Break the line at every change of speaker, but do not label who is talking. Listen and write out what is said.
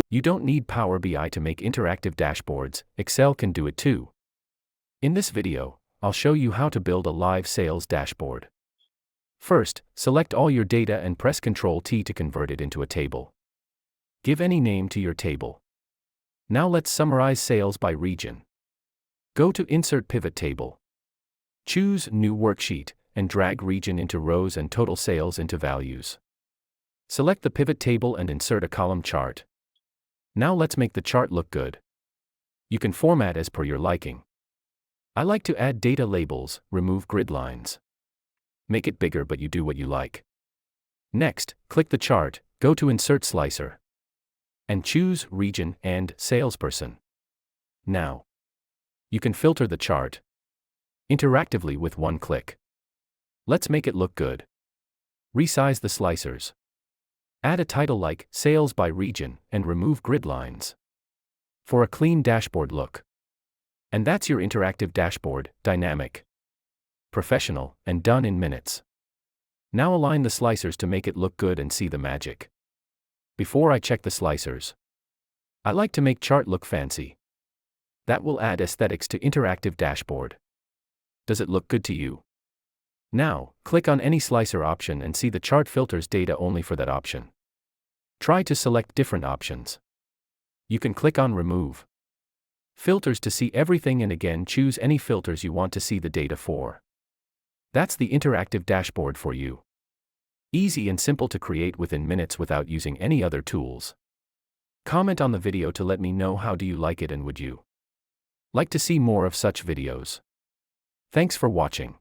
You don't need Power BI to make interactive dashboards, Excel can do it too. In this video, I'll show you how to build a live sales dashboard. First, select all your data and press Ctrl-T to convert it into a table. Give any name to your table. Now let's summarize sales by region. Go to Insert Pivot Table. Choose New Worksheet, and drag region into rows and total sales into values. Select the pivot table and insert a column chart. Now let's make the chart look good. You can format as per your liking. I like to add data labels, remove grid lines. Make it bigger, but you do what you like. Next, click the chart, go to Insert Slicer, and choose Region and Salesperson. Now, you can filter the chart interactively with one click. Let's make it look good. Resize the slicers. Add a title like Sales by Region and remove grid lines for a clean dashboard look. And that's your interactive dashboard, dynamic, professional, and done in minutes. Now align the slicers to make it look good and see the magic. Before I check the slicers, I like to make chart look fancy. That will add aesthetics to interactive dashboard. Does it look good to you? Now, click on any slicer option and see the chart filters data only for that option. Try to select different options. You can click on Remove Filters to see everything, and again choose any filters you want to see the data for. That's the interactive dashboard for you. Easy and simple to create within minutes without using any other tools. Comment on the video to let me know how do you like it and would you like to see more of such videos. Thanks for watching.